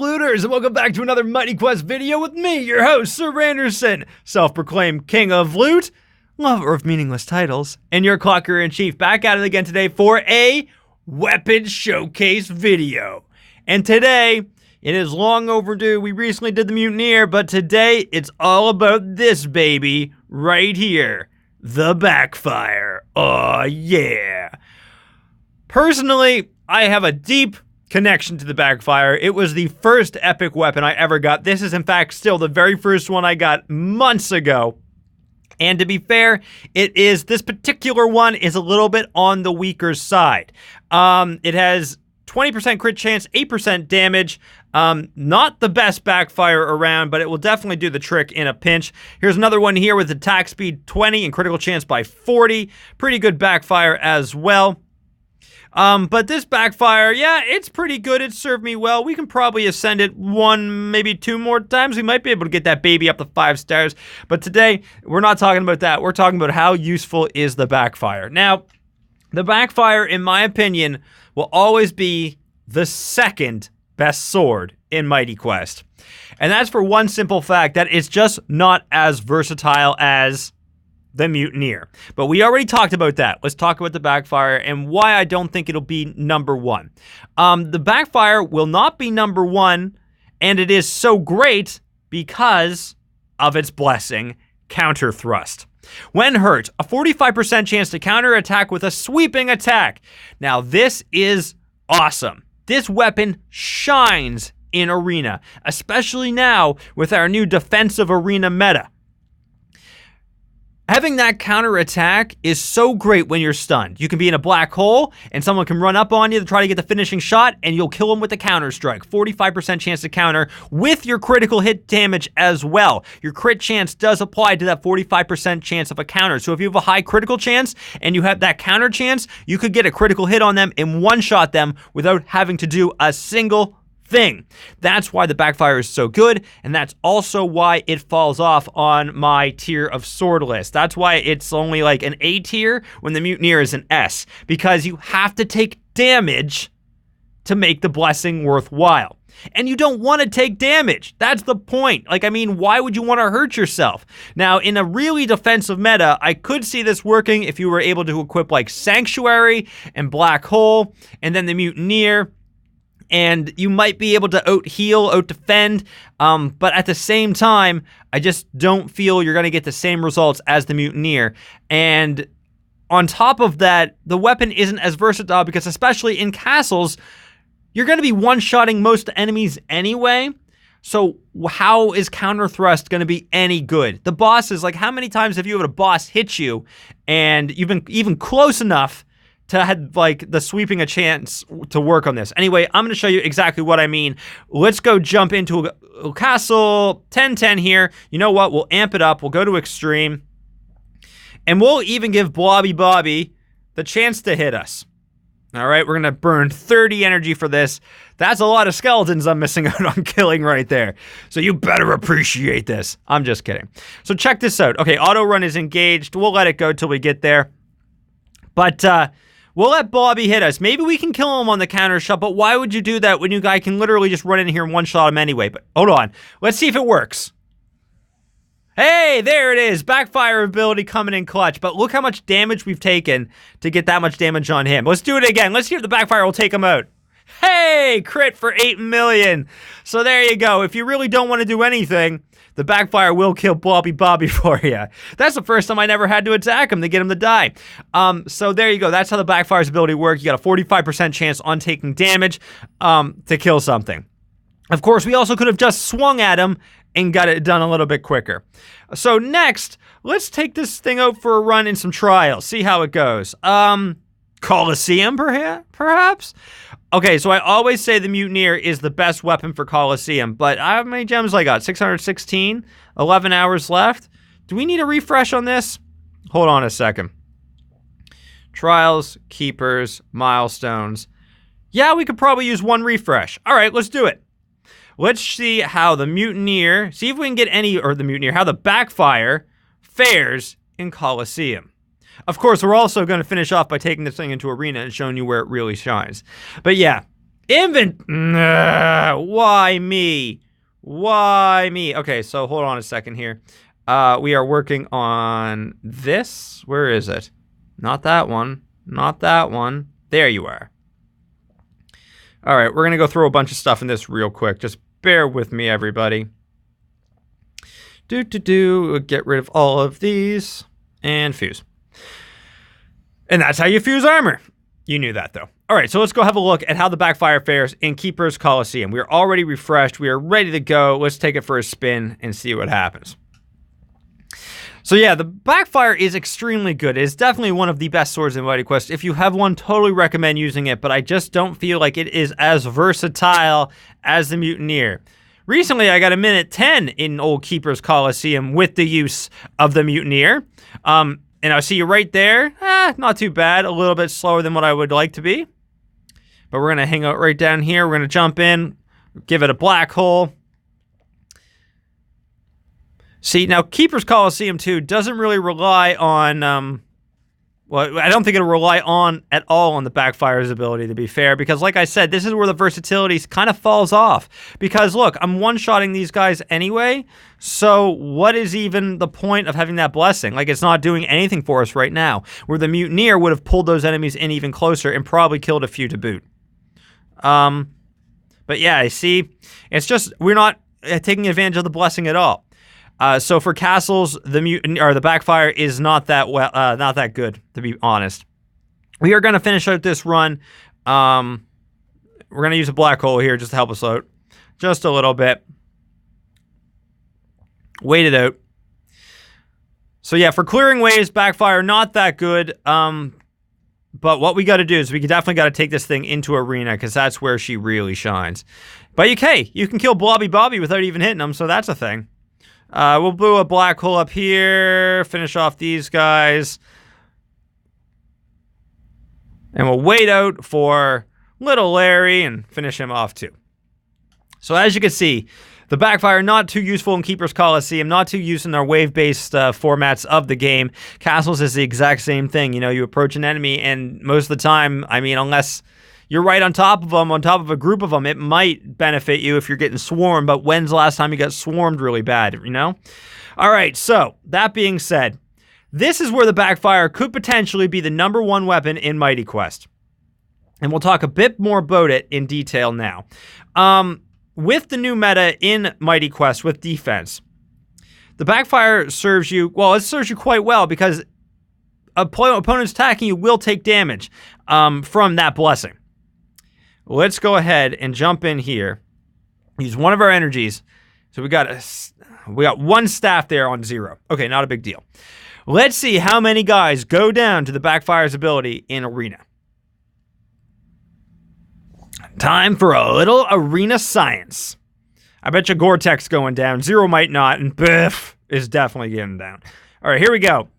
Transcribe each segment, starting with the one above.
looters, and welcome back to another Mighty Quest video with me, your host, Sir Randerson, self-proclaimed king of loot, lover of meaningless titles, and your clocker-in-chief, back at it again today for a weapon showcase video. And today, it is long overdue. We recently did the Mutineer, but today, it's all about this baby right here, the Backfire. Oh, yeah. Personally, I have a deep connection to the Backfire. It was the first epic weapon I ever got. This is, in fact, still the very first one I got months ago. And to be fair, this particular one is a little bit on the weaker side. It has 20% crit chance, 8% damage. Not the best Backfire around, but it will definitely do the trick in a pinch. Here's another one here with attack speed 20 and critical chance by 40. Pretty good Backfire as well. But this Backfire, yeah, it's pretty good. It served me well. We can probably ascend it one, maybe two more times. We might be able to get that baby up to 5 stars. But today, we're not talking about that. We're talking about how useful is the Backfire. Now, the Backfire, in my opinion, will always be the second best sword in Mighty Quest. And that's for one simple fact, that it's just not as versatile as the Mutineer. But we already talked about that. Let's talk about the Backfire and why I don't think it'll be number one. The Backfire will not be number one, and it is so great because of its blessing, Counter Thrust. When hurt, a 45% chance to counter attack with a sweeping attack. Now, this is awesome. This weapon shines in Arena, especially now with our new defensive Arena meta. Having that counter attack is so great when you're stunned. You can be in a black hole and someone can run up on you to try to get the finishing shot and you'll kill them with a counter strike. 45% chance to counter with your critical hit damage as well. Your crit chance does apply to that 45% chance of a counter. So if you have a high critical chance and you have that counter chance, you could get a critical hit on them and one-shot them without having to do a single thing. That's why the Backfire is so good, and that's also why it falls off on my tier of sword list. That's why it's only like an A tier when the Mutineer is an S, because you have to take damage to make the blessing worthwhile. And you don't want to take damage. That's the point. Like, I mean, why would you want to hurt yourself? Now, in a really defensive meta, I could see this working if you were able to equip like Sanctuary and Black Hole, and then the Mutineer, and you might be able to out-heal, out-defend, but at the same time, I just don't feel you're going to get the same results as the Mutineer. And on top of that, the weapon isn't as versatile because especially in castles, you're going to be one-shotting most enemies anyway. So how is Counter Thrust going to be any good? The bosses, like how many times have you had a boss hit you and you've been even close enough to have like the sweeping a chance to work on this? Anyway, I'm going to show you exactly what I mean. Let's go jump into a castle 10-10 here. You know what? We'll amp it up. We'll go to extreme. And we'll even give Blobby Bobby the chance to hit us. All right, we're going to burn 30 energy for this. That's a lot of skeletons I'm missing out on killing right there. So you better appreciate this. I'm just kidding. So check this out. Okay, auto run is engaged. We'll let it go till we get there. But, we'll let Bobby hit us. Maybe we can kill him on the counter shot, but why would you do that when you guy can literally just run in here and one-shot him anyway? But hold on. Let's see if it works. Hey, there it is. Backfire ability coming in clutch. But look how much damage we've taken to get that much damage on him. Let's do it again. Let's see if the Backfire will take him out. Hey, crit for 8 million. So there you go. If you really don't want to do anything, the Backfire will kill Blobby Bobby for you. That's the first time I never had to attack him to get him to die. So there you go. That's how the Backfire's ability works. You got a 45% chance on taking damage to kill something. Of course, we also could have just swung at him and got it done a little bit quicker. So next, let's take this thing out for a run in some trials. See how it goes. Coliseum, perhaps? Okay, so I always say the Mutineer is the best weapon for Coliseum, but how many gems I got? 616? 11 hours left? Do we need a refresh on this? Hold on a second. Trials, keepers, milestones. Yeah, we could probably use one refresh. All right, let's do it. Let's see how the Mutineer, see if we can get how the Backfire fares in Coliseum. Of course, we're also going to finish off by taking this thing into Arena and showing you where it really shines. But yeah, Why me? Why me? Okay, so hold on a second here. We are working on this. Where is it? Not that one. Not that one. There you are. All right, we're going to go throw a bunch of stuff in this real quick. Just bear with me, everybody. Get rid of all of these and fuse. And that's how you fuse armor. You knew that, though. All right, so let's go have a look at how the Backfire fares in Keeper's Coliseum. We're already refreshed. We are ready to go. Let's take it for a spin and see what happens. So yeah, the Backfire is extremely good. It is definitely one of the best swords in Mighty Quest. If you have one, totally recommend using it, but I just don't feel like it is as versatile as the Mutineer. Recently, I got a minute 10 in Old Keeper's Coliseum with the use of the Mutineer. And I see you right there. Not too bad. A little bit slower than what I would like to be. But we're going to hang out right down here. We're going to jump in, give it a black hole. See, now Keeper's Coliseum 2 doesn't really rely on, well, I don't think it'll rely on at all on the Backfire's ability, to be fair, because like I said, this is where the versatility kind of falls off. Because look, I'm one-shotting these guys anyway, so what is even the point of having that blessing? Like, it's not doing anything for us right now, where the Mutineer would have pulled those enemies in even closer and probably killed a few to boot. But yeah, I see, it's just, we're not taking advantage of the blessing at all. So for castles, the Backfire is not that not that good, to be honest. We are going to finish out this run. We're going to use a black hole here just to help us out, just a little bit. Wait it out. So yeah, for clearing waves, Backfire not that good. But what we got to do is we definitely got to take this thing into arena, because that's where she really shines. But you can kill Blobby Bobby without even hitting them, so that's a thing. We'll blow a black hole up here, finish off these guys. And we'll wait out for Little Larry and finish him off too. So as you can see, the Backfire not too useful in Keeper's Coliseum, not too used in our wave-based formats of the game. Castles is the exact same thing. You know, you approach an enemy, and most of the time, I mean, unless you're right on top of them, on top of a group of them, it might benefit you if you're getting swarmed, but when's the last time you got swarmed really bad, you know? All right, so that being said, this is where the Backfire could potentially be the #1 weapon in Mighty Quest. And we'll talk a bit more about it in detail now. With the new meta in Mighty Quest with defense, the Backfire serves you, well, it serves you quite well, because opponents attacking you will take damage from that blessing. Let's go ahead and jump in here. Use one of our energies. So we got one staff there on 0. Okay, not a big deal. Let's see how many guys go down to the Backfire's ability in arena. Time for a little arena science. I bet you Gore-Tex going down. 0 might not, and Biff is definitely getting down. All right, here we go.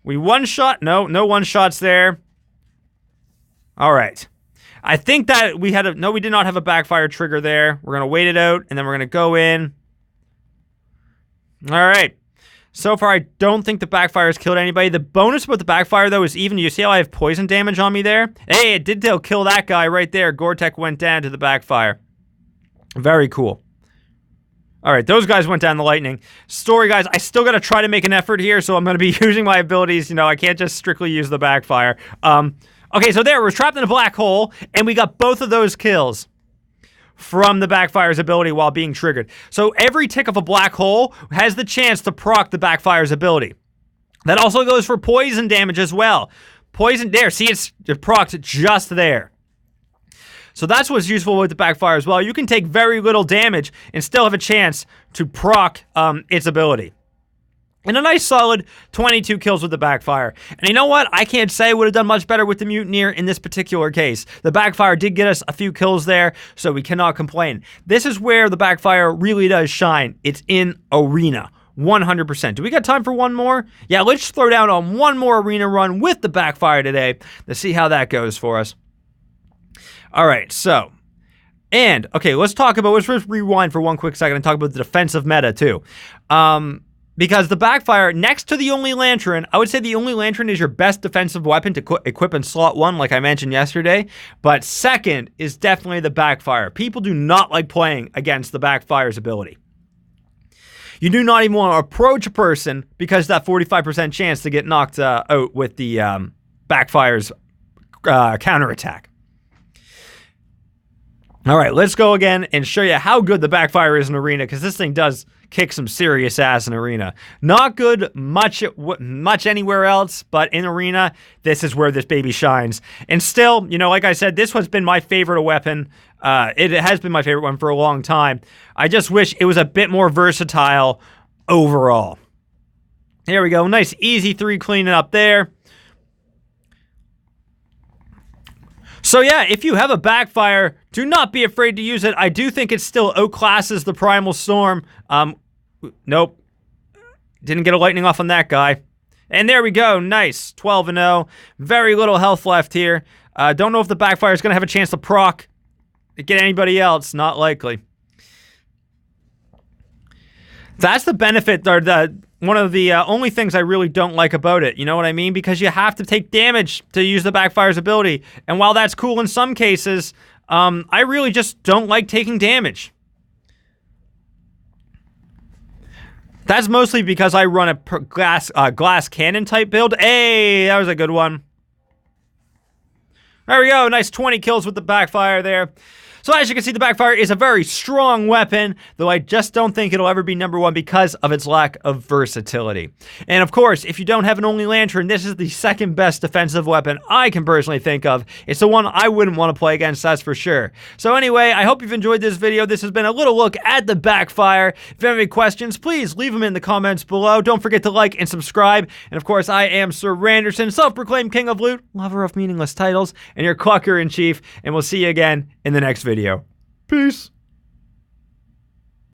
We one-shot. No one-shots there. All right. I think that we had no, we did not have a Backfire trigger there. We're going to wait it out, and then we're going to go in. All right. So far, I don't think the Backfire has killed anybody. The bonus about the Backfire, though, is even, you see how I have poison damage on me there? Hey, it did kill that guy right there. Gore-Tex went down to the Backfire. Very cool. All right, those guys went down the lightning. Story, guys, I still got to try to make an effort here, so I'm going to be using my abilities. You know, I can't just strictly use the Backfire. Okay, so there, we're trapped in a black hole, and we got both of those kills from the Backfire's ability while being triggered. So every tick of a black hole has the chance to proc the Backfire's ability. That also goes for poison damage as well. Poison there, see, it's procced just there. So that's what's useful with the Backfire as well. You can take very little damage and still have a chance to proc its ability. And a nice solid 22 kills with the Backfire. And you know what? I can't say I would have done much better with the Mutineer in this particular case. The Backfire did get us a few kills there, so we cannot complain. This is where the Backfire really does shine. It's in arena. 100%. Do we got time for one more? Yeah, let's throw down on one more arena run with the Backfire today to see how that goes for us. All right, so, and, okay, let's just rewind for one quick second and talk about the defensive meta, too. Because the Backfire, next to the Only Lantern, I would say the Only Lantern is your best defensive weapon to equip in slot 1, like I mentioned yesterday. But second is definitely the Backfire. People do not like playing against the Backfire's ability. You do not even want to approach a person because that 45% chance to get knocked out with the Backfire's counterattack. All right, let's go again and show you how good the Backfire is in Arena, because this thing does kick some serious ass in Arena. Not good much anywhere else, but in Arena, this is where this baby shines. And still, you know, like I said, this has been my favorite weapon. It has been my favorite one for a long time. I just wish it was a bit more versatile overall. There we go. Nice, easy 3 cleaning up there. So yeah, if you have a Backfire, do not be afraid to use it. I do think it still outclasses the Primal Storm. Nope. Didn't get a lightning off on that guy. And there we go. Nice. 12-0. Very little health left here. Don't know if the Backfire is going to have a chance to proc. Get anybody else. Not likely. That's the benefit, or one of the only things I really don't like about it. You know what I mean? Because you have to take damage to use the Backfire's ability. And while that's cool in some cases, I really just don't like taking damage. That's mostly because I run a glass cannon type build. Hey, that was a good one. There we go. Nice 20 kills with the Backfire there. So as you can see, the Backfire is a very strong weapon, though I just don't think it'll ever be #1 because of its lack of versatility. And of course, if you don't have an Only Lantern, this is the second best defensive weapon I can personally think of. It's the one I wouldn't want to play against, that's for sure. So anyway, I hope you've enjoyed this video. This has been a little look at the Backfire. If you have any questions, please leave them in the comments below. Don't forget to like and subscribe. And of course, I am Sir Randerson, self-proclaimed king of loot, lover of meaningless titles, and your clucker in chief. And we'll see you again in the next video. Peace.